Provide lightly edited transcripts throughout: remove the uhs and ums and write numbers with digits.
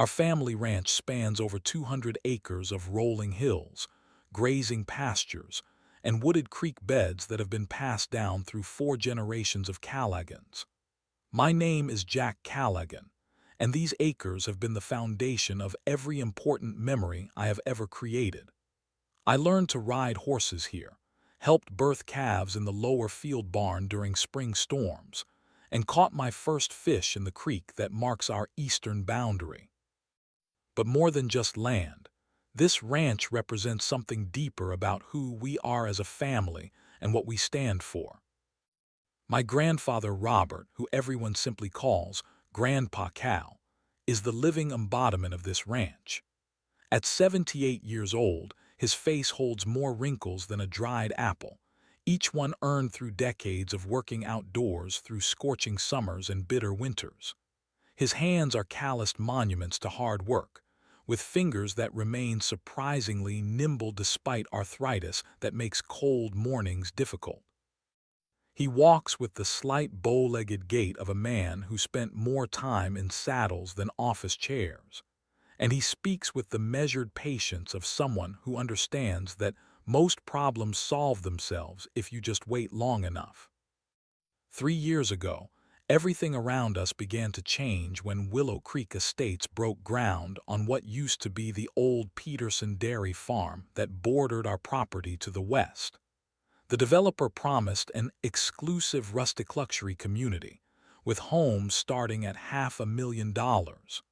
Our family ranch spans over 200 acres of rolling hills, grazing pastures, and wooded creek beds that have been passed down through 4 generations of Callagans. My name is Jack Callaghan, and these acres have been the foundation of every important memory I have ever created. I learned to ride horses here, helped birth calves in the lower field barn during spring storms, and caught my first fish in the creek that marks our eastern boundary. But more than just land, this ranch represents something deeper about who we are as a family and what we stand for. My grandfather Robert, who everyone simply calls Grandpa Cal, is the living embodiment of this ranch. At 78 years old, his face holds more wrinkles than a dried apple, each one earned through decades of working outdoors through scorching summers and bitter winters. His hands are calloused monuments to hard work, with fingers that remain surprisingly nimble despite arthritis that makes cold mornings difficult. He walks with the slight bow-legged gait of a man who spent more time in saddles than office chairs, and he speaks with the measured patience of someone who understands that most problems solve themselves if you just wait long enough. 3 years ago, everything around us began to change when Willow Creek Estates broke ground on what used to be the old Peterson Dairy Farm that bordered our property to the west. The developer promised an exclusive rustic luxury community, with homes starting at $500,000.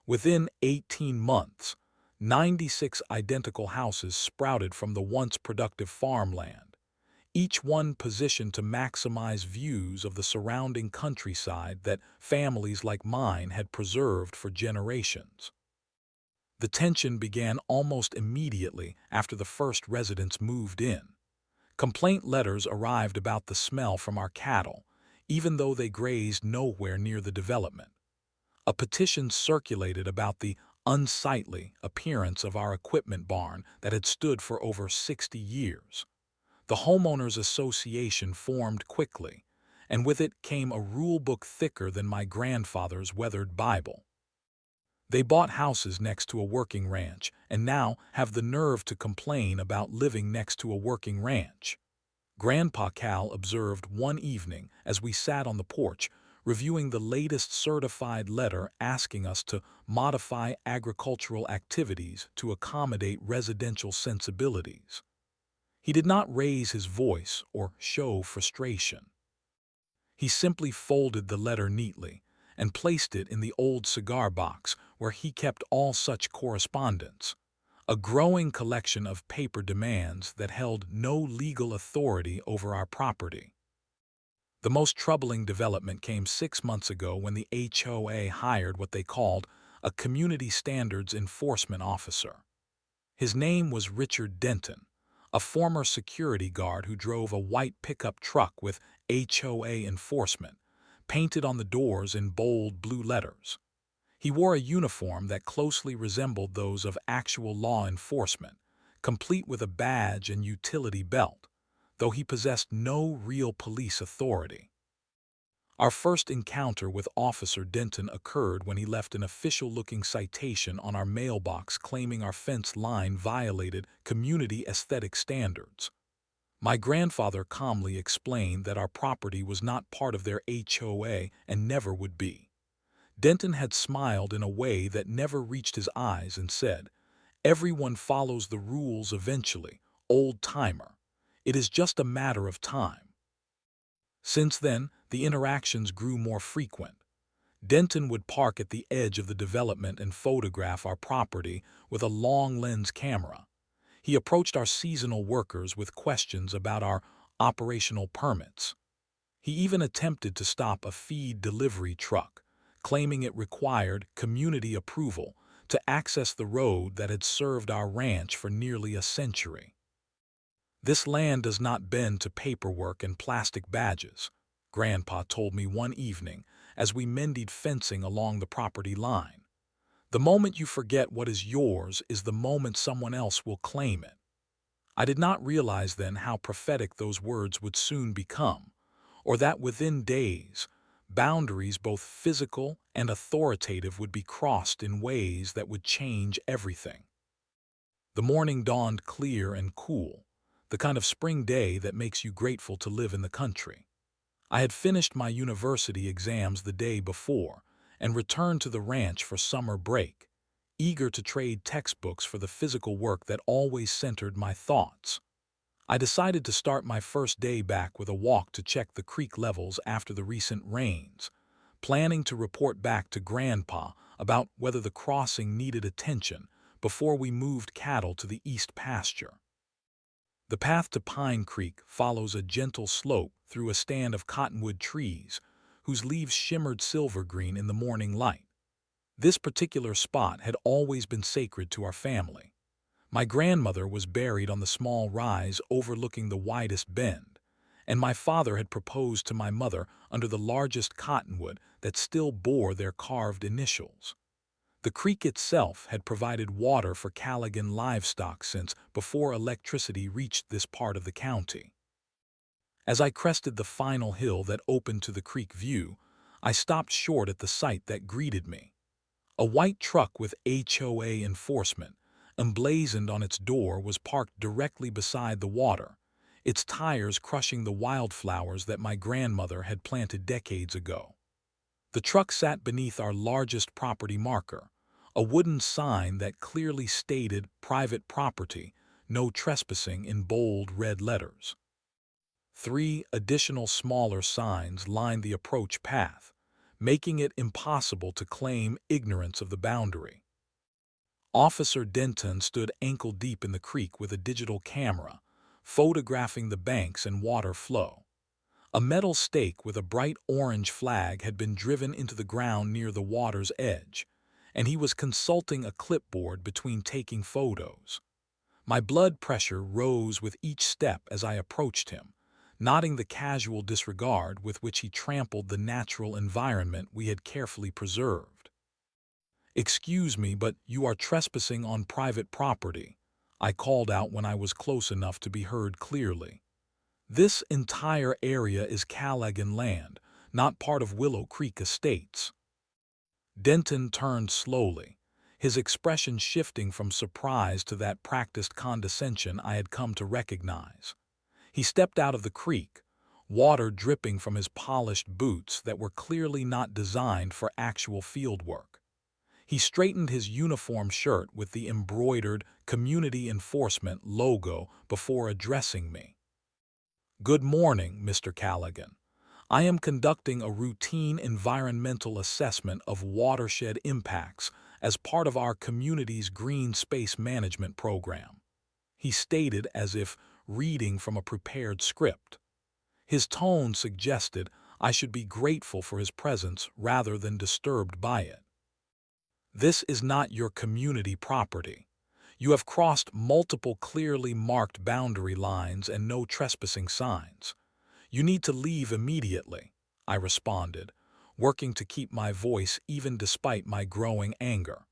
Within 18 months, 96 identical houses sprouted from the once productive farmland, each one positioned to maximize views of the surrounding countryside that families like mine had preserved for generations. The tension began almost immediately after the first residents moved in. Complaint letters arrived about the smell from our cattle, even though they grazed nowhere near the development. A petition circulated about the unsightly appearance of our equipment barn that had stood for over 60 years. The Homeowners Association formed quickly, and with it came a rule book thicker than my grandfather's weathered Bible. They bought houses next to a working ranch and now have the nerve to complain about living next to a working ranch. Grandpa Cal observed one evening as we sat on the porch, reviewing the latest certified letter asking us to modify agricultural activities to accommodate residential sensibilities. He did not raise his voice or show frustration. He simply folded the letter neatly and placed it in the old cigar box where he kept all such correspondence, a growing collection of paper demands that held no legal authority over our property. The most troubling development came 6 months ago when the HOA hired what they called a Community Standards Enforcement Officer. His name was Richard Denton, a former security guard who drove a white pickup truck with HOA enforcement, painted on the doors in bold blue letters. He wore a uniform that closely resembled those of actual law enforcement, complete with a badge and utility belt, though he possessed no real police authority. Our first encounter with Officer Denton occurred when he left an official-looking citation on our mailbox claiming our fence line violated community aesthetic standards. My grandfather calmly explained that our property was not part of their HOA and never would be. Denton had smiled in a way that never reached his eyes and said, "Everyone follows the rules eventually, old-timer. It is just a matter of time." Since then, the interactions grew more frequent. Denton would park at the edge of the development and photograph our property with a long-lens camera. He approached our seasonal workers with questions about our operational permits. He even attempted to stop a feed delivery truck, claiming it required community approval to access the road that had served our ranch for nearly a century. "This land does not bend to paperwork and plastic badges," Grandpa told me one evening as we mended fencing along the property line. "The moment you forget what is yours is the moment someone else will claim it." I did not realize then how prophetic those words would soon become, or that within days, boundaries both physical and authoritative would be crossed in ways that would change everything. The morning dawned clear and cool, the kind of spring day that makes you grateful to live in the country. I had finished my university exams the day before and returned to the ranch for summer break, eager to trade textbooks for the physical work that always centered my thoughts. I decided to start my first day back with a walk to check the creek levels after the recent rains, planning to report back to Grandpa about whether the crossing needed attention before we moved cattle to the east pasture. The path to Pine Creek follows a gentle slope through a stand of cottonwood trees whose leaves shimmered silver green in the morning light. This particular spot had always been sacred to our family. My grandmother was buried on the small rise overlooking the widest bend, and my father had proposed to my mother under the largest cottonwood that still bore their carved initials. The creek itself had provided water for Callaghan livestock since before electricity reached this part of the county. As I crested the final hill that opened to the creek view, I stopped short at the sight that greeted me. A white truck with HOA enforcement, emblazoned on its door, was parked directly beside the water, its tires crushing the wildflowers that my grandmother had planted decades ago. The truck sat beneath our largest property marker, a wooden sign that clearly stated "Private Property, No Trespassing" in bold red letters. 3 additional smaller signs lined the approach path, making it impossible to claim ignorance of the boundary. Officer Denton stood ankle-deep in the creek with a digital camera, photographing the banks and water flow. A metal stake with a bright orange flag had been driven into the ground near the water's edge, and he was consulting a clipboard between taking photos. My blood pressure rose with each step as I approached him, noting the casual disregard with which he trampled the natural environment we had carefully preserved. "Excuse me, but you are trespassing on private property," I called out when I was close enough to be heard clearly. "This entire area is Callaghan land, not part of Willow Creek Estates." Denton turned slowly, his expression shifting from surprise to that practiced condescension I had come to recognize. He stepped out of the creek, water dripping from his polished boots that were clearly not designed for actual field work. He straightened his uniform shirt with the embroidered Community Enforcement logo before addressing me. "Good morning, Mr. Callaghan. I am conducting a routine environmental assessment of watershed impacts as part of our community's green space management program," he stated as if reading from a prepared script. His tone suggested I should be grateful for his presence rather than disturbed by it. "This is not your community property. You have crossed multiple clearly marked boundary lines and no trespassing signs. You need to leave immediately," I responded, working to keep my voice even despite my growing anger.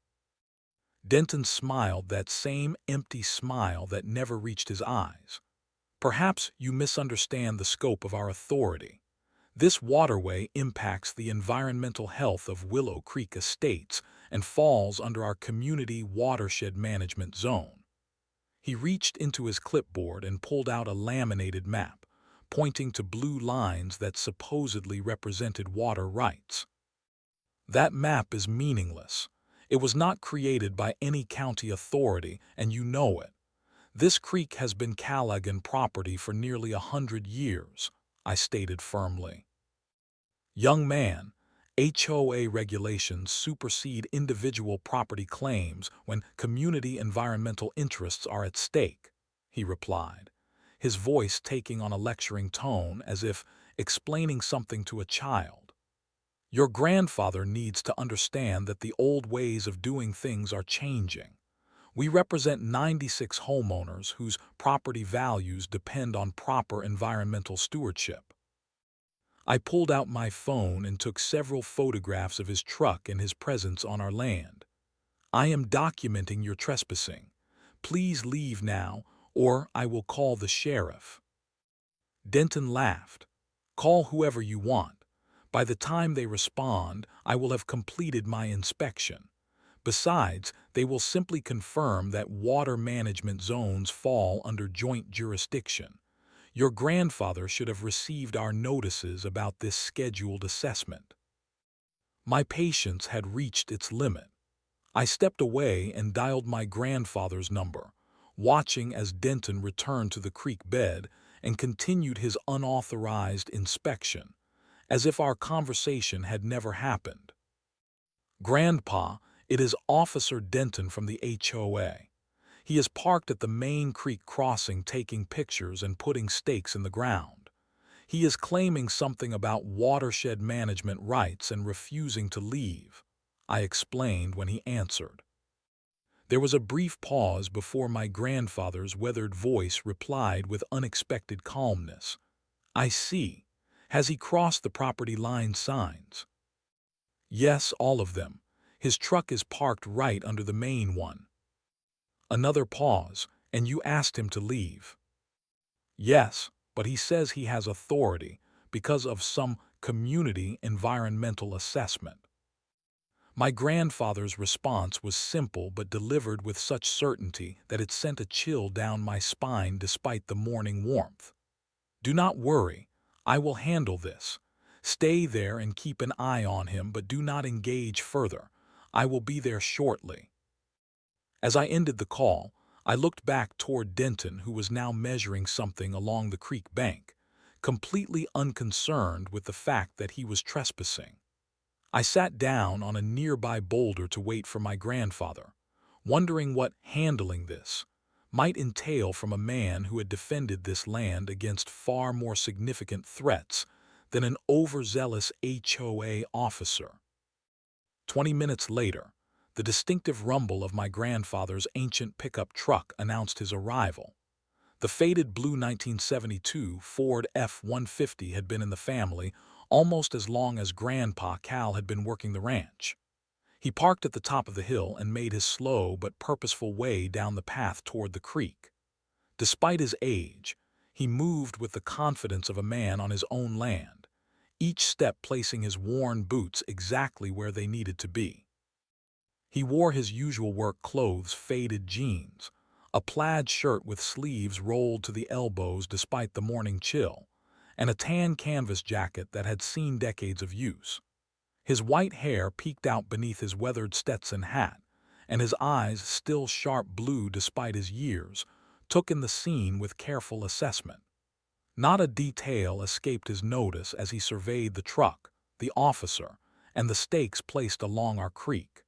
Denton smiled, that same empty smile that never reached his eyes. "Perhaps you misunderstand the scope of our authority. This waterway impacts the environmental health of Willow Creek Estates and falls under our community watershed management zone." He reached into his clipboard and pulled out a laminated map, pointing to blue lines that supposedly represented water rights. "That map is meaningless. It was not created by any county authority, and you know it. This creek has been Callaghan property for nearly 100 years, I stated firmly. "Young man, HOA regulations supersede individual property claims when community environmental interests are at stake," he replied, his voice taking on a lecturing tone as if explaining something to a child. "Your grandfather needs to understand that the old ways of doing things are changing. We represent 96 homeowners whose property values depend on proper environmental stewardship." I pulled out my phone and took several photographs of his truck and his presence on our land. "I am documenting your trespassing. Please leave now, or I will call the sheriff." Denton laughed. "Call whoever you want. By the time they respond, I will have completed my inspection. Besides, they will simply confirm that water management zones fall under joint jurisdiction. Your grandfather should have received our notices about this scheduled assessment. My patience had reached its limit. I stepped away and dialed my grandfather's number, watching as Denton returned to the creek bed and continued his unauthorized inspection, as if our conversation had never happened. "Grandpa, it is Officer Denton from the HOA. He is parked at the main creek crossing taking pictures and putting stakes in the ground. He is claiming something about watershed management rights and refusing to leave," I explained when he answered. There was a brief pause before my grandfather's weathered voice replied with unexpected calmness. "I see. Has he crossed the property line signs?" "Yes, all of them. His truck is parked right under the main one." Another pause, "And you asked him to leave?" "Yes, but he says he has authority because of some community environmental assessment." My grandfather's response was simple but delivered with such certainty that it sent a chill down my spine despite the morning warmth. "Do not worry. I will handle this. Stay there and keep an eye on him, but do not engage further. I will be there shortly." As I ended the call, I looked back toward Denton, who was now measuring something along the creek bank, completely unconcerned with the fact that he was trespassing. I sat down on a nearby boulder to wait for my grandfather, wondering what handling this might entail from a man who had defended this land against far more significant threats than an overzealous HOA officer. 20 minutes later, the distinctive rumble of my grandfather's ancient pickup truck announced his arrival. The faded blue 1972 Ford F-150 had been in the family almost as long as Grandpa Cal had been working the ranch. He parked at the top of the hill and made his slow but purposeful way down the path toward the creek. Despite his age, he moved with the confidence of a man on his own land, each step placing his worn boots exactly where they needed to be. He wore his usual work clothes, faded jeans, a plaid shirt with sleeves rolled to the elbows despite the morning chill, and a tan canvas jacket that had seen decades of use. His white hair peeked out beneath his weathered Stetson hat, and his eyes, still sharp blue despite his years, took in the scene with careful assessment. Not a detail escaped his notice as he surveyed the truck, the officer, and the stakes placed along our creek.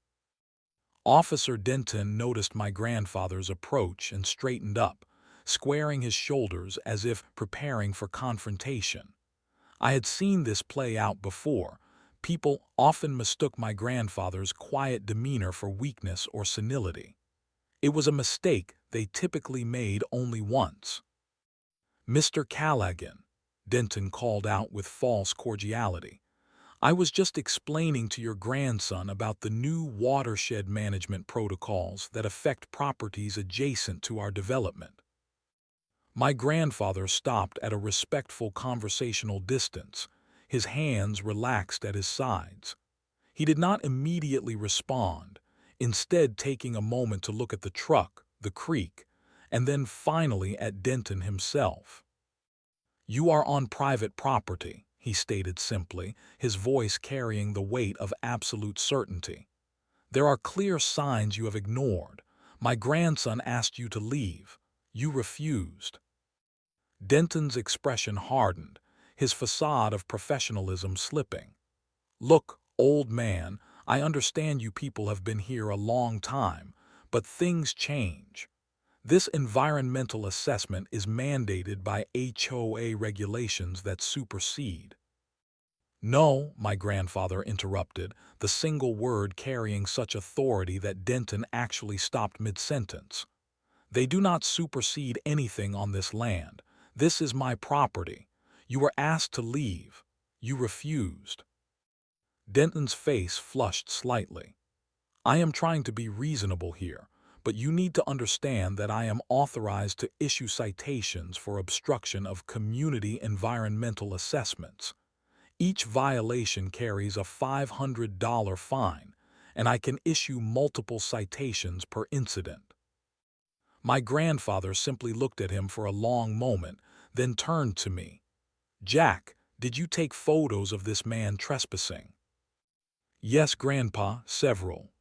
Officer Denton noticed my grandfather's approach and straightened up, squaring his shoulders as if preparing for confrontation. I had seen this play out before. People often mistook my grandfather's quiet demeanor for weakness or senility. It was a mistake they typically made only once. "Mr. Callaghan," Denton called out with false cordiality, "I was just explaining to your grandson about the new watershed management protocols that affect properties adjacent to our development." My grandfather stopped at a respectful conversational distance, his hands relaxed at his sides. He did not immediately respond, instead taking a moment to look at the truck, the creek, and then finally at Denton himself. "You are on private property," he stated simply, his voice carrying the weight of absolute certainty. "There are clear signs you have ignored. My grandson asked you to leave. You refused." Denton's expression hardened, his facade of professionalism slipping. "Look, old man, I understand you people have been here a long time, but things change. This environmental assessment is mandated by HOA regulations that supersede." "No," my grandfather interrupted, the single word carrying such authority that Denton actually stopped mid-sentence. "They do not supersede anything on this land. This is my property. You were asked to leave. You refused." Denton's face flushed slightly. "I am trying to be reasonable here, but you need to understand that I am authorized to issue citations for obstruction of community environmental assessments. Each violation carries a $500 fine, and I can issue multiple citations per incident." My grandfather simply looked at him for a long moment, then turned to me. "Jack, did you take photos of this man trespassing?" "Yes, Grandpa, several."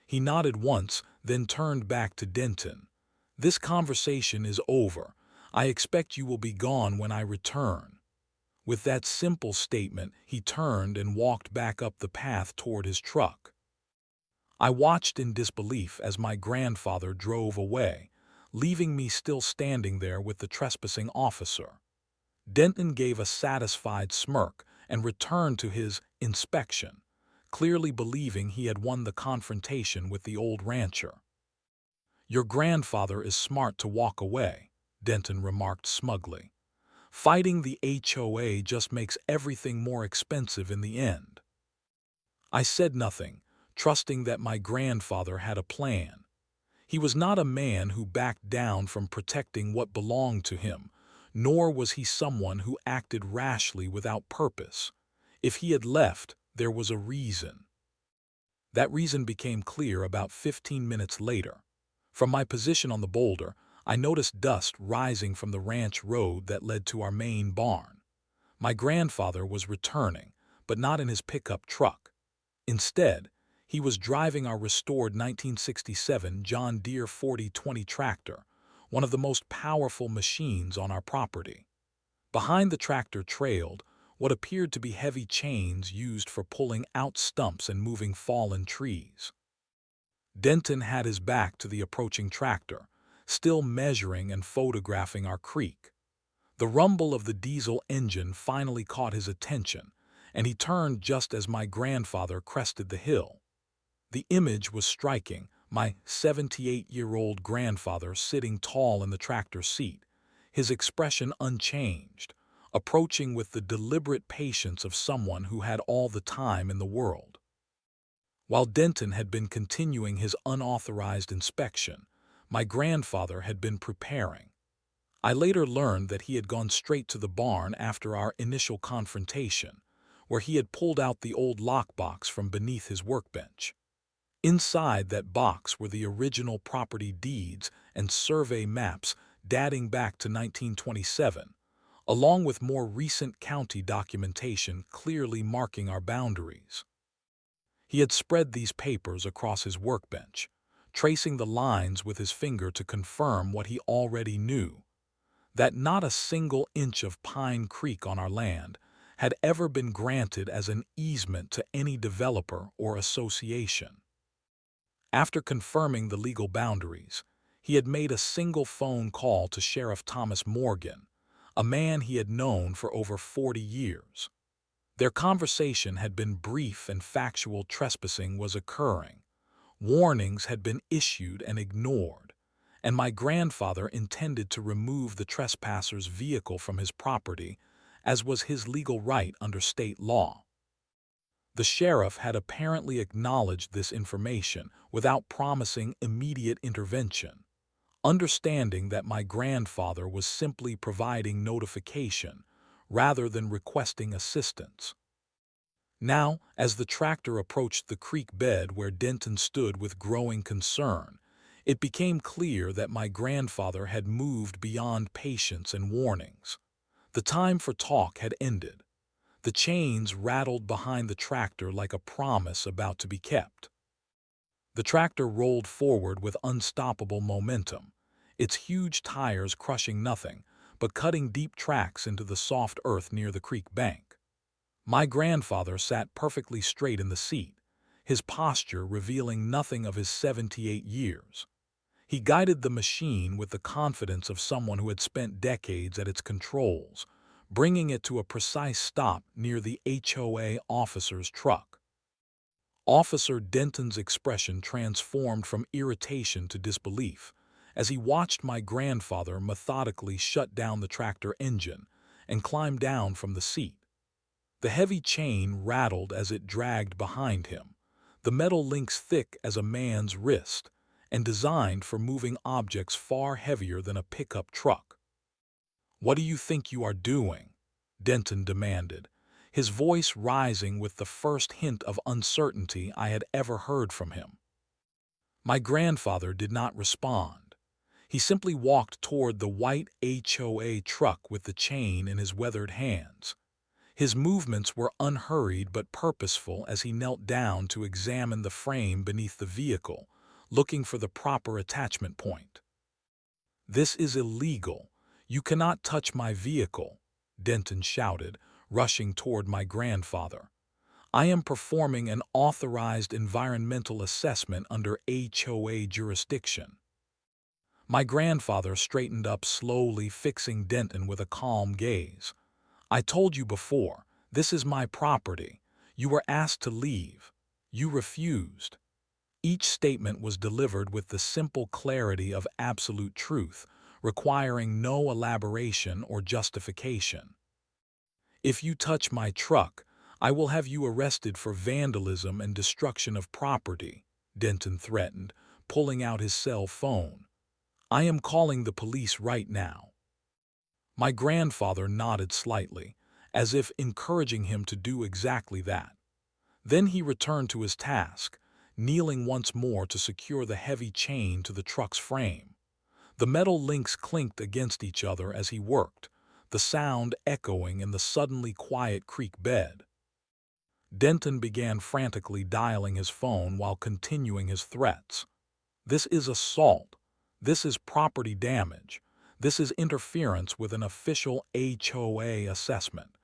He nodded once, then turned back to Denton. "This conversation is over. I expect you will be gone when I return." With that simple statement, he turned and walked back up the path toward his truck. I watched in disbelief as my grandfather drove away, leaving me still standing there with the trespassing officer. Denton gave a satisfied smirk and returned to his inspection, clearly believing he had won the confrontation with the old rancher. "Your grandfather is smart to walk away," Denton remarked smugly. "Fighting the HOA just makes everything more expensive in the end." I said nothing, trusting that my grandfather had a plan. He was not a man who backed down from protecting what belonged to him, nor was he someone who acted rashly without purpose. If he had left, there was a reason. That reason became clear about 15 minutes later. From my position on the boulder, I noticed dust rising from the ranch road that led to our main barn. My grandfather was returning, but not in his pickup truck. Instead, he was driving our restored 1967 John Deere 4020 tractor, one of the most powerful machines on our property. Behind the tractor trailed what appeared to be heavy chains used for pulling out stumps and moving fallen trees. Denton had his back to the approaching tractor, still measuring and photographing our creek. The rumble of the diesel engine finally caught his attention, and he turned just as my grandfather crested the hill. The image was striking, my 78-year-old grandfather sitting tall in the tractor seat, his expression unchanged, approaching with the deliberate patience of someone who had all the time in the world. While Denton had been continuing his unauthorized inspection, my grandfather had been preparing. I later learned that he had gone straight to the barn after our initial confrontation, where he had pulled out the old lockbox from beneath his workbench. Inside that box were the original property deeds and survey maps dating back to 1927, along with more recent county documentation clearly marking our boundaries. He had spread these papers across his workbench, tracing the lines with his finger to confirm what he already knew, that not a single inch of Pine Creek on our land had ever been granted as an easement to any developer or association. After confirming the legal boundaries, he had made a single phone call to Sheriff Thomas Morgan, a man he had known for over 40 years. Their conversation had been brief and factual. Trespassing was occurring. Warnings had been issued and ignored, and my grandfather intended to remove the trespasser's vehicle from his property, as was his legal right under state law. The sheriff had apparently acknowledged this information without promising immediate intervention, understanding that my grandfather was simply providing notification rather than requesting assistance. Now, as the tractor approached the creek bed where Denton stood with growing concern, it became clear that my grandfather had moved beyond patience and warnings. The time for talk had ended. The chains rattled behind the tractor like a promise about to be kept. The tractor rolled forward with unstoppable momentum, its huge tires crushing nothing but cutting deep tracks into the soft earth near the creek bank. My grandfather sat perfectly straight in the seat, his posture revealing nothing of his 78 years. He guided the machine with the confidence of someone who had spent decades at its controls, bringing it to a precise stop near the HOA officer's truck. Officer Denton's expression transformed from irritation to disbelief as he watched my grandfather methodically shut down the tractor engine and climb down from the seat. The heavy chain rattled as it dragged behind him, the metal links thick as a man's wrist, and designed for moving objects far heavier than a pickup truck. "What do you think you are doing?" Denton demanded, his voice rising with the first hint of uncertainty I had ever heard from him. My grandfather did not respond. He simply walked toward the white HOA truck with the chain in his weathered hands. His movements were unhurried but purposeful as he knelt down to examine the frame beneath the vehicle, looking for the proper attachment point. "This is illegal. You cannot touch my vehicle," Denton shouted, rushing toward my grandfather. "I am performing an authorized environmental assessment under HOA jurisdiction." My grandfather straightened up slowly, fixing Denton with a calm gaze. "I told you before, this is my property. You were asked to leave. You refused." Each statement was delivered with the simple clarity of absolute truth, requiring no elaboration or justification. "If you touch my truck, I will have you arrested for vandalism and destruction of property," Denton threatened, pulling out his cell phone. "I am calling the police right now." My grandfather nodded slightly, as if encouraging him to do exactly that. Then he returned to his task, kneeling once more to secure the heavy chain to the truck's frame. The metal links clinked against each other as he worked, the sound echoing in the suddenly quiet creek bed. Denton began frantically dialing his phone while continuing his threats. "This is assault. This is property damage. This is interference with an official HOA assessment.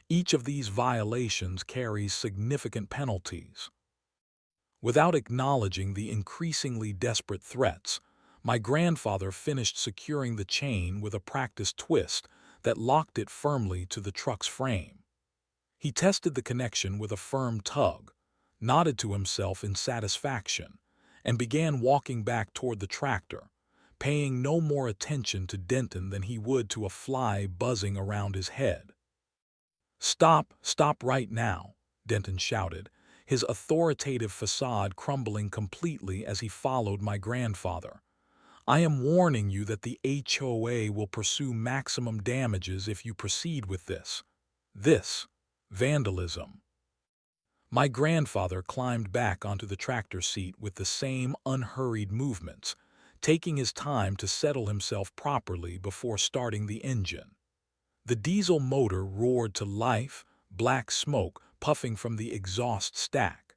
Each of these violations carries significant penalties." Without acknowledging the increasingly desperate threats, my grandfather finished securing the chain with a practiced twist that locked it firmly to the truck's frame. He tested the connection with a firm tug, nodded to himself in satisfaction, and began walking back toward the tractor, paying no more attention to Denton than he would to a fly buzzing around his head. Stop right now," Denton shouted, his authoritative facade crumbling completely as he followed my grandfather. "I am warning you that the HOA will pursue maximum damages if you proceed with this. Vandalism." My grandfather climbed back onto the tractor seat with the same unhurried movements, taking his time to settle himself properly before starting the engine. The diesel motor roared to life, black smoke puffing from the exhaust stack.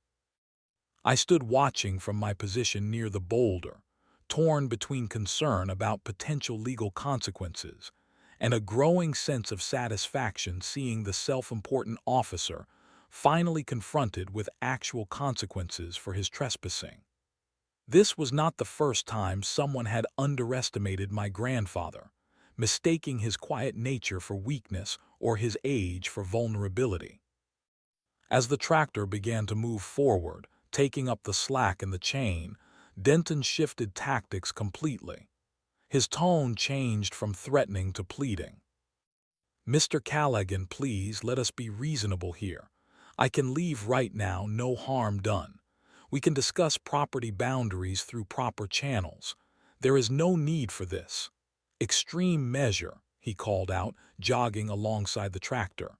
I stood watching from my position near the boulder, torn between concern about potential legal consequences and a growing sense of satisfaction seeing the self-important officer finally confronted with actual consequences for his trespassing. This was not the first time someone had underestimated my grandfather, mistaking his quiet nature for weakness or his age for vulnerability. As the tractor began to move forward, taking up the slack in the chain, Denton shifted tactics completely. His tone changed from threatening to pleading. "Mr. Callaghan, please let us be reasonable here. I can leave right now, no harm done. We can discuss property boundaries through proper channels. There is no need for this extreme measure," he called out, jogging alongside the tractor.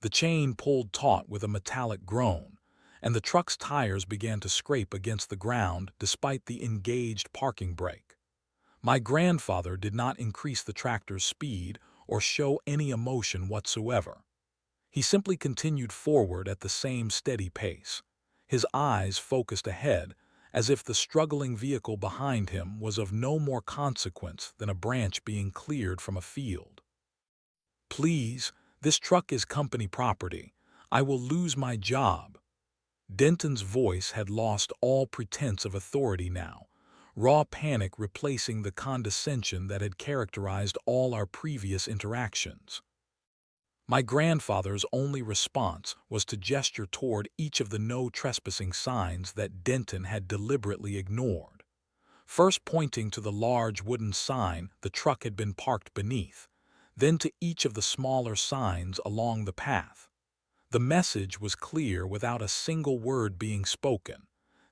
The chain pulled taut with a metallic groan, and the truck's tires began to scrape against the ground despite the engaged parking brake. My grandfather did not increase the tractor's speed or show any emotion whatsoever. He simply continued forward at the same steady pace, his eyes focused ahead, as if the struggling vehicle behind him was of no more consequence than a branch being cleared from a field. "Please, this truck is company property. I will lose my job." Denton's voice had lost all pretense of authority now, raw panic replacing the condescension that had characterized all our previous interactions. My grandfather's only response was to gesture toward each of the no trespassing signs that Denton had deliberately ignored. First pointing to the large wooden sign the truck had been parked beneath, then to each of the smaller signs along the path. The message was clear without a single word being spoken.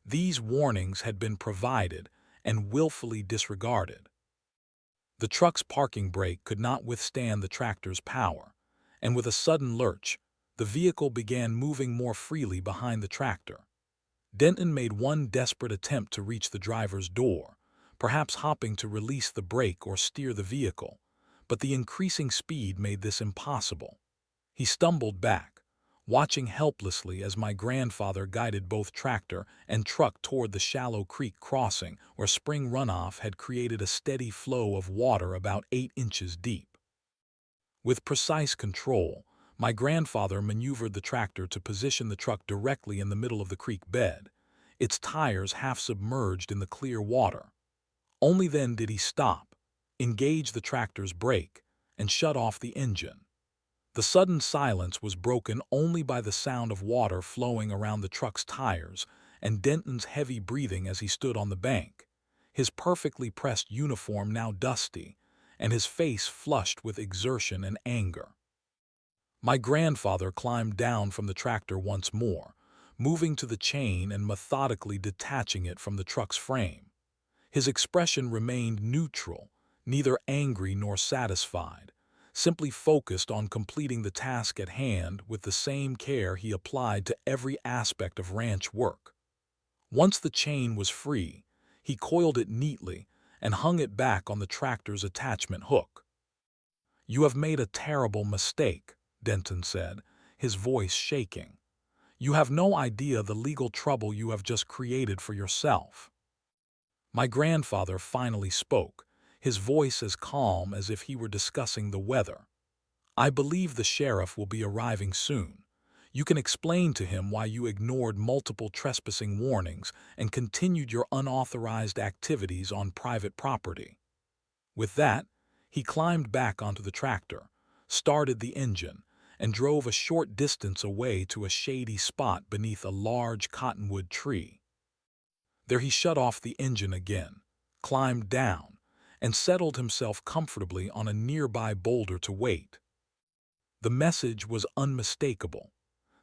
These warnings had been provided and willfully disregarded. The truck's parking brake could not withstand the tractor's power, and with a sudden lurch, the vehicle began moving more freely behind the tractor. Denton made one desperate attempt to reach the driver's door, perhaps hopping to release the brake or steer the vehicle, but the increasing speed made this impossible. He stumbled back, watching helplessly as my grandfather guided both tractor and truck toward the shallow creek crossing where spring runoff had created a steady flow of water about 8 inches deep. With precise control, my grandfather maneuvered the tractor to position the truck directly in the middle of the creek bed, its tires half submerged in the clear water. Only then did he stop, engage the tractor's brake, and shut off the engine. The sudden silence was broken only by the sound of water flowing around the truck's tires and Denton's heavy breathing as he stood on the bank, his perfectly pressed uniform now dusty, and his face flushed with exertion and anger. My grandfather climbed down from the tractor once more, moving to the chain and methodically detaching it from the truck's frame. His expression remained neutral, neither angry nor satisfied, simply focused on completing the task at hand with the same care he applied to every aspect of ranch work. Once the chain was free, he coiled it neatly and hung it back on the tractor's attachment hook. "You have made a terrible mistake," Denton said, his voice shaking. "You have no idea the legal trouble you have just created for yourself." My grandfather finally spoke, his voice as calm as if he were discussing the weather. "I believe the sheriff will be arriving soon. You can explain to him why you ignored multiple trespassing warnings and continued your unauthorized activities on private property." With that, he climbed back onto the tractor, started the engine, and drove a short distance away to a shady spot beneath a large cottonwood tree. There he shut off the engine again, climbed down, and settled himself comfortably on a nearby boulder to wait. The message was unmistakable.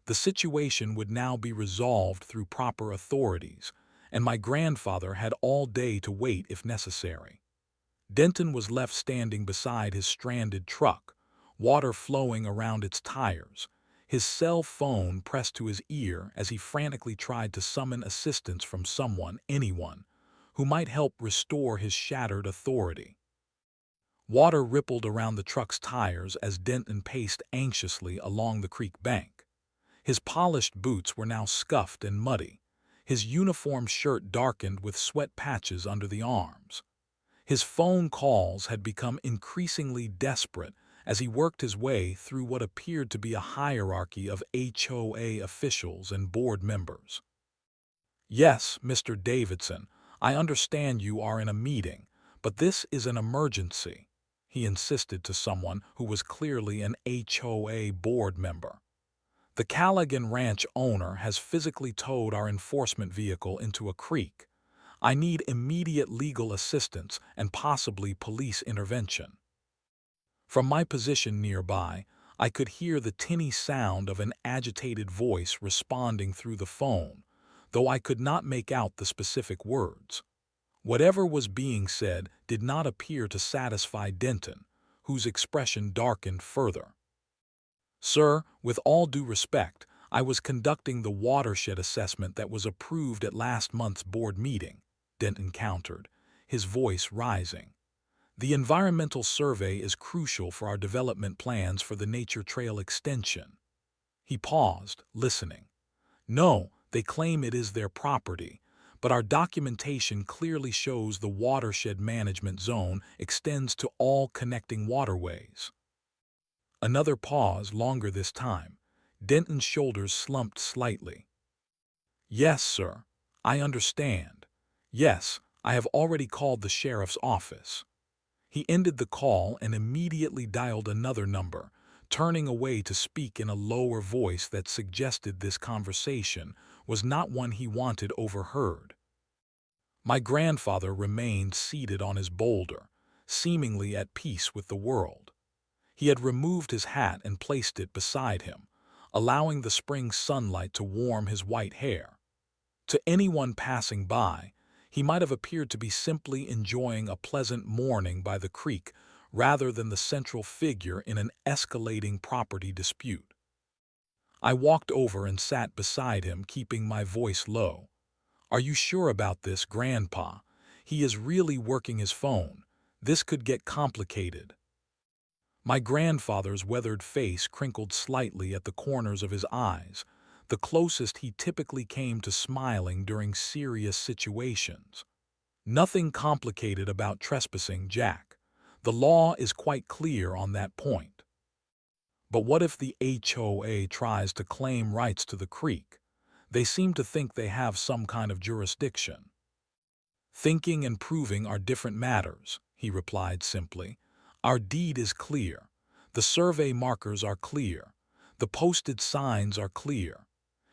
The situation would now be resolved through proper authorities, and my grandfather had all day to wait if necessary. Denton was left standing beside his stranded truck, water flowing around its tires, his cell phone pressed to his ear as he frantically tried to summon assistance from someone, anyone, who might help restore his shattered authority. Water rippled around the truck's tires as Denton paced anxiously along the creek bank. His polished boots were now scuffed and muddy, his uniform shirt darkened with sweat patches under the arms. His phone calls had become increasingly desperate as he worked his way through what appeared to be a hierarchy of HOA officials and board members. "Yes, Mr. Davidson, I understand you are in a meeting, but this is an emergency," he insisted to someone who was clearly an HOA board member. "The Callaghan Ranch owner has physically towed our enforcement vehicle into a creek. I need immediate legal assistance and possibly police intervention." From my position nearby, I could hear the tinny sound of an agitated voice responding through the phone, though I could not make out the specific words. Whatever was being said did not appear to satisfy Denton, whose expression darkened further. "Sir, with all due respect, I was conducting the watershed assessment that was approved at last month's board meeting," Denton countered, his voice rising. "The environmental survey is crucial for our development plans for the nature trail extension." He paused, listening. "No, they claim it is their property, but our documentation clearly shows the watershed management zone extends to all connecting waterways." Another pause, longer this time. Denton's shoulders slumped slightly. "Yes, sir, I understand. Yes, I have already called the sheriff's office." He ended the call and immediately dialed another number, turning away to speak in a lower voice that suggested this conversation was not one he wanted overheard. My grandfather remained seated on his boulder, seemingly at peace with the world. He had removed his hat and placed it beside him, allowing the spring sunlight to warm his white hair. To anyone passing by, he might have appeared to be simply enjoying a pleasant morning by the creek rather than the central figure in an escalating property dispute. I walked over and sat beside him, keeping my voice low. "Are you sure about this, Grandpa? He is really working his phone. This could get complicated." My grandfather's weathered face crinkled slightly at the corners of his eyes, the closest he typically came to smiling during serious situations. "Nothing complicated about trespassing, Jack. The law is quite clear on that point. But what if the HOA tries to claim rights to the creek? They seem to think they have some kind of jurisdiction." "Thinking and proving are different matters," he replied simply. "Our deed is clear. The survey markers are clear. The posted signs are clear."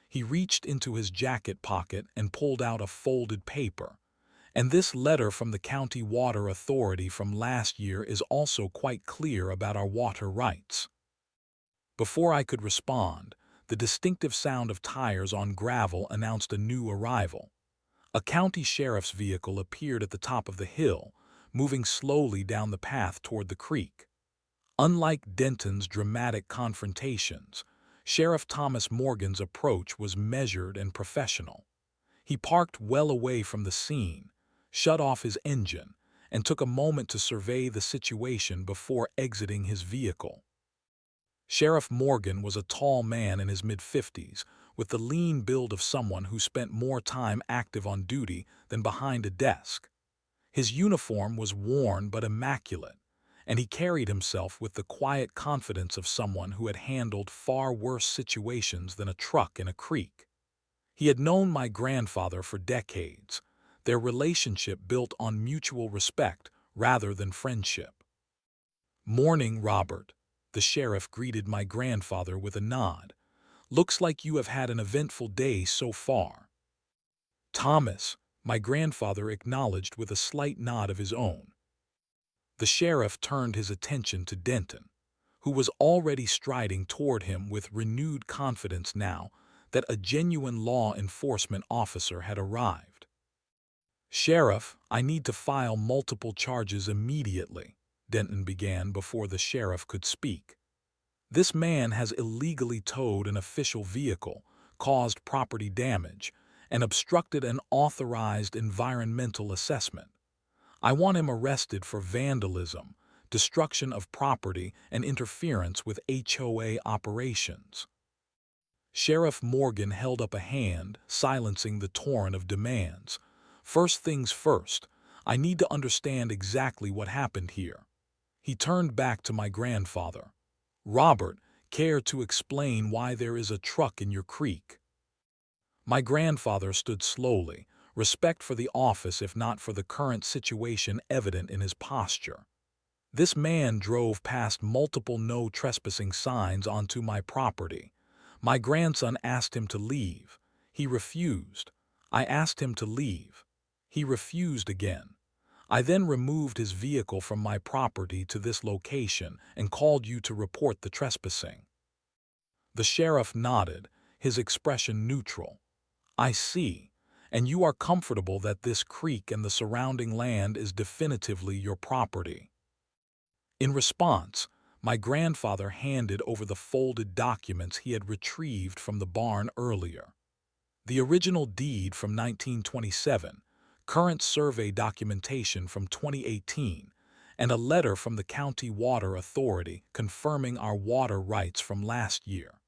He reached into his jacket pocket and pulled out a folded paper. "And this letter from the County Water Authority from last year is also quite clear about our water rights." Before I could respond, the distinctive sound of tires on gravel announced a new arrival. A county sheriff's vehicle appeared at the top of the hill, moving slowly down the path toward the creek. Unlike Denton's dramatic confrontations, Sheriff Thomas Morgan's approach was measured and professional. He parked well away from the scene, shut off his engine, and took a moment to survey the situation before exiting his vehicle. Sheriff Morgan was a tall man in his mid-50s, with the lean build of someone who spent more time active on duty than behind a desk. His uniform was worn but immaculate, and he carried himself with the quiet confidence of someone who had handled far worse situations than a truck in a creek. He had known my grandfather for decades, their relationship built on mutual respect rather than friendship. "Morning, Robert," the sheriff greeted my grandfather with a nod. "Looks like you have had an eventful day so far." "Thomas," my grandfather acknowledged with a slight nod of his own. The sheriff turned his attention to Denton, who was already striding toward him with renewed confidence now that a genuine law enforcement officer had arrived. "Sheriff, I need to file multiple charges immediately," Denton began before the sheriff could speak. "This man has illegally towed an official vehicle, caused property damage, and obstructed an authorized environmental assessment. I want him arrested for vandalism, destruction of property, and interference with HOA operations." Sheriff Morgan held up a hand, silencing the torrent of demands. "First things first, I need to understand exactly what happened here." He turned back to my grandfather. "Robert, care to explain why there is a truck in your creek?" My grandfather stood slowly, respect for the office if not for the current situation evident in his posture. "This man drove past multiple no trespassing signs onto my property. My grandson asked him to leave. He refused. I asked him to leave. He refused again. I then removed his vehicle from my property to this location and called you to report the trespassing." The sheriff nodded, his expression neutral. "I see. And you are comfortable that this creek and the surrounding land is definitively your property." In response, my grandfather handed over the folded documents he had retrieved from the barn earlier. The original deed from 1927, current survey documentation from 2018, and a letter from the County Water Authority confirming our water rights from last year.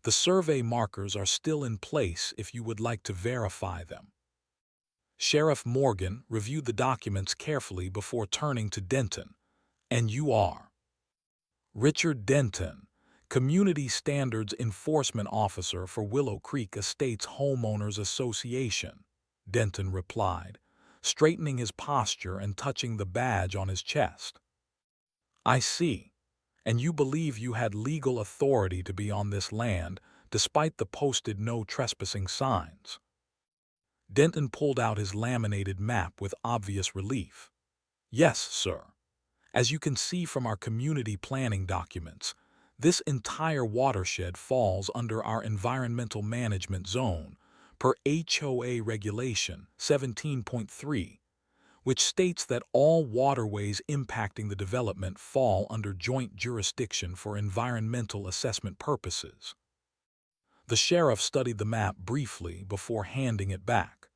The survey markers are still in place if you would like to verify them. Sheriff Morgan reviewed the documents carefully before turning to Denton. "And you are?" "Richard Denton, Community Standards Enforcement Officer for Willow Creek Estates Homeowners Association," Denton replied, straightening his posture and touching the badge on his chest. "I see. And you believe you had legal authority to be on this land despite the posted no trespassing signs." Denton pulled out his laminated map with obvious relief. "Yes, sir. As you can see from our community planning documents, this entire watershed falls under our environmental management zone per HOA Regulation 17.3, which states that all waterways impacting the development fall under joint jurisdiction for environmental assessment purposes." The sheriff studied the map briefly before handing it back.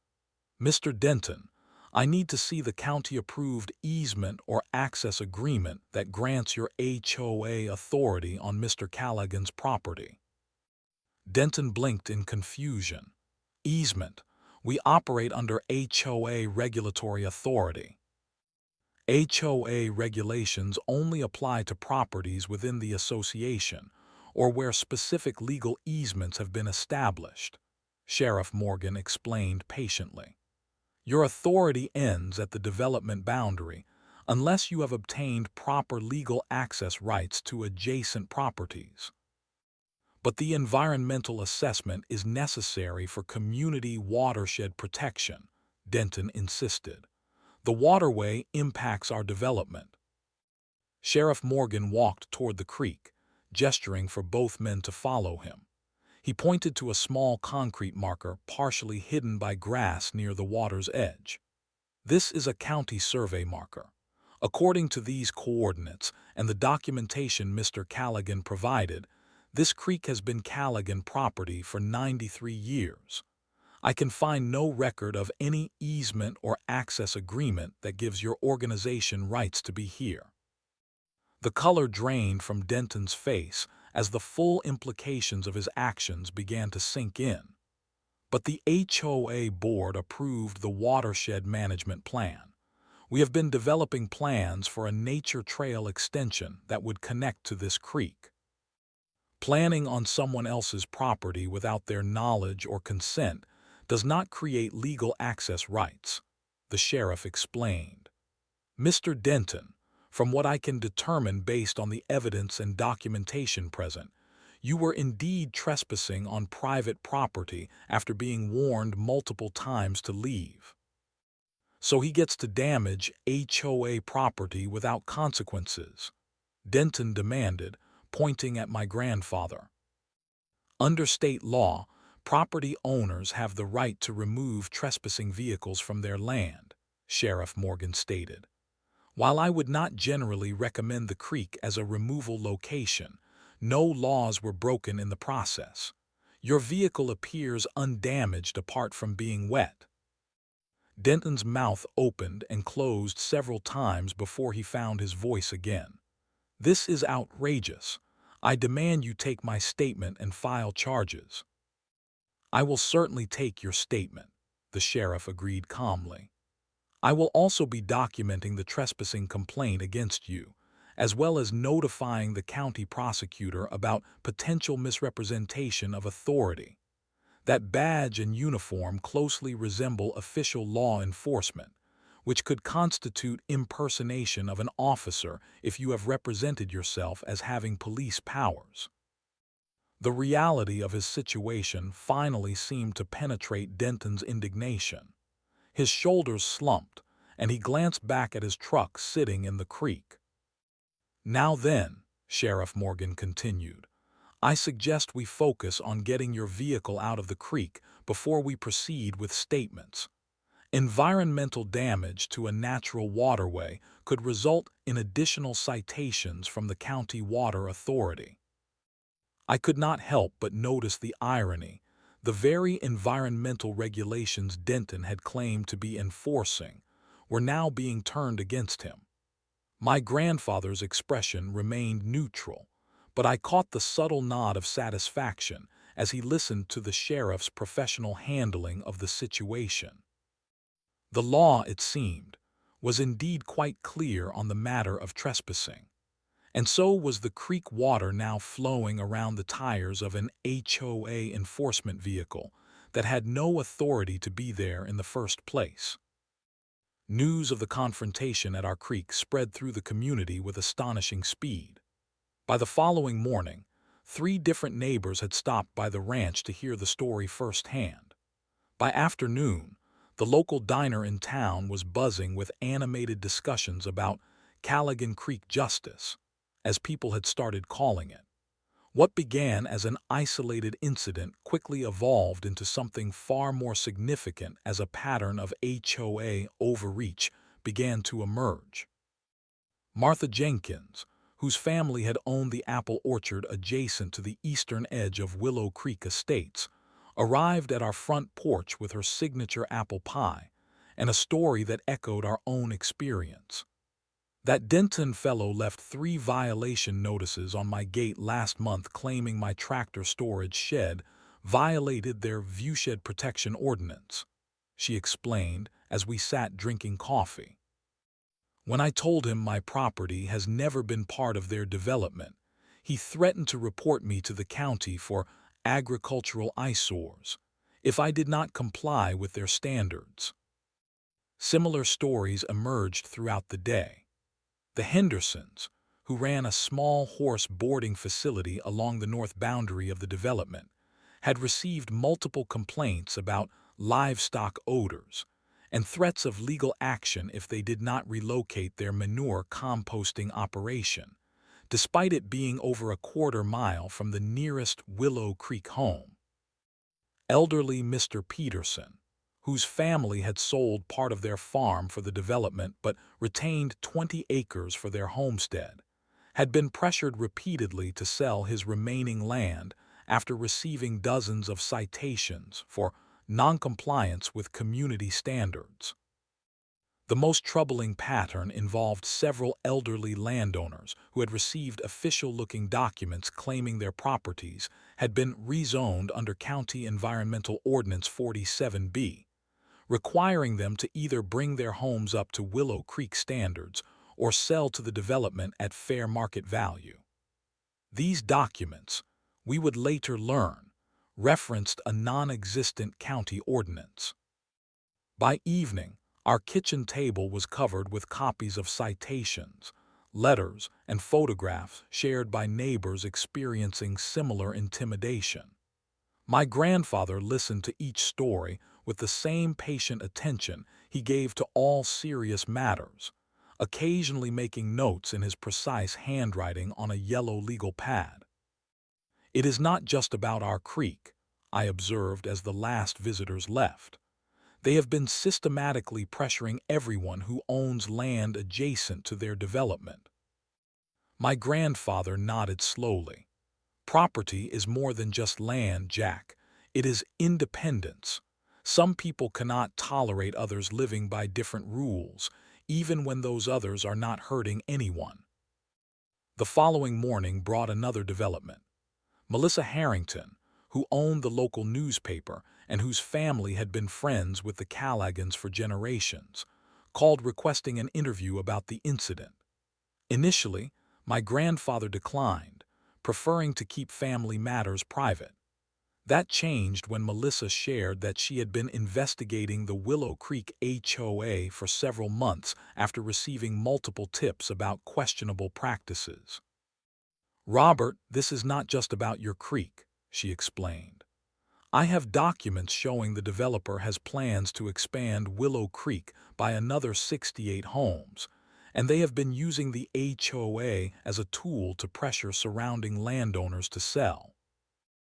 "Mr. Denton, I need to see the county-approved easement or access agreement that grants your HOA authority on Mr. Callaghan's property." Denton blinked in confusion. "Easement. We operate under HOA regulatory authority." HOA regulations only apply to properties within the association or where specific legal easements have been established, Sheriff Morgan explained patiently. "Your authority ends at the development boundary unless you have obtained proper legal access rights to adjacent properties. But the environmental assessment is necessary for community watershed protection," Denton insisted. "The waterway impacts our development." Sheriff Morgan walked toward the creek, gesturing for both men to follow him. He pointed to a small concrete marker partially hidden by grass near the water's edge. "This is a county survey marker. According to these coordinates and the documentation Mr. Callaghan provided, this creek has been Callaghan property for 93 years. I can find no record of any easement or access agreement that gives your organization rights to be here." The color drained from Denton's face as the full implications of his actions began to sink in. "But the HOA board approved the watershed management plan. We have been developing plans for a nature trail extension that would connect to this creek. Planning on someone else's property without their knowledge or consent does not create legal access rights," the sheriff explained. "Mr. Denton, from what I can determine based on the evidence and documentation present, you were indeed trespassing on private property after being warned multiple times to leave." "So he gets to damage HOA property without consequences?" Denton demanded, pointing at my grandfather. "Under state law, property owners have the right to remove trespassing vehicles from their land," Sheriff Morgan stated. "While I would not generally recommend the creek as a removal location, no laws were broken in the process. Your vehicle appears undamaged apart from being wet." Denton's mouth opened and closed several times before he found his voice again. "This is outrageous. I demand you take my statement and file charges." "I will certainly take your statement," the sheriff agreed calmly. "I will also be documenting the trespassing complaint against you, as well as notifying the county prosecutor about potential misrepresentation of authority. That badge and uniform closely resemble official law enforcement, which could constitute impersonation of an officer if you have represented yourself as having police powers." The reality of his situation finally seemed to penetrate Denton's indignation. His shoulders slumped, and he glanced back at his truck sitting in the creek. "Now then," Sheriff Morgan continued, "I suggest we focus on getting your vehicle out of the creek before we proceed with statements. Environmental damage to a natural waterway could result in additional citations from the County Water Authority." I could not help but notice the irony. The very environmental regulations Denton had claimed to be enforcing were now being turned against him. My grandfather's expression remained neutral, but I caught the subtle nod of satisfaction as he listened to the sheriff's professional handling of the situation. The law, it seemed, was indeed quite clear on the matter of trespassing, and so was the creek water now flowing around the tires of an HOA enforcement vehicle that had no authority to be there in the first place. News of the confrontation at our creek spread through the community with astonishing speed. By the following morning, 3 different neighbors had stopped by the ranch to hear the story firsthand. By afternoon, the local diner in town was buzzing with animated discussions about Callaghan Creek Justice, as people had started calling it. What began as an isolated incident quickly evolved into something far more significant as a pattern of HOA overreach began to emerge. Martha Jenkins, whose family had owned the apple orchard adjacent to the eastern edge of Willow Creek Estates, arrived at our front porch with her signature apple pie and a story that echoed our own experience. That Denton fellow left 3 violation notices on my gate last month claiming my tractor storage shed violated their viewshed protection ordinance, she explained as we sat drinking coffee. When I told him my property has never been part of their development, he threatened to report me to the county for agricultural eyesores if I did not comply with their standards. Similar stories emerged throughout the day. The Hendersons, who ran a small horse boarding facility along the north boundary of the development, had received multiple complaints about livestock odors and threats of legal action if they did not relocate their manure composting operation, despite it being over a quarter-mile from the nearest Willow Creek home. Elderly Mr. Peterson, whose family had sold part of their farm for the development but retained 20 acres for their homestead, had been pressured repeatedly to sell his remaining land after receiving dozens of citations for noncompliance with community standards. The most troubling pattern involved several elderly landowners who had received official-looking documents claiming their properties had been rezoned under County Environmental Ordinance 47B, requiring them to either bring their homes up to Willow Creek standards or sell to the development at fair market value. These documents, we would later learn, referenced a non-existent county ordinance. By evening, our kitchen table was covered with copies of citations, letters, and photographs shared by neighbors experiencing similar intimidation. My grandfather listened to each story with the same patient attention he gave to all serious matters, occasionally making notes in his precise handwriting on a yellow legal pad. "It is not just about our creek," I observed as the last visitors left. "They have been systematically pressuring everyone who owns land adjacent to their development." My grandfather nodded slowly. "Property is more than just land, Jack. It is independence. Some people cannot tolerate others living by different rules, even when those others are not hurting anyone." The following morning brought another development. Melissa Harrington, who owned the local newspaper and whose family had been friends with the Callagans for generations, called requesting an interview about the incident. Initially, my grandfather declined, preferring to keep family matters private. That changed when Melissa shared that she had been investigating the Willow Creek HOA for several months after receiving multiple tips about questionable practices. "Robert, this is not just about your creek," she explained. "I have documents showing the developer has plans to expand Willow Creek by another 68 homes, and they have been using the HOA as a tool to pressure surrounding landowners to sell.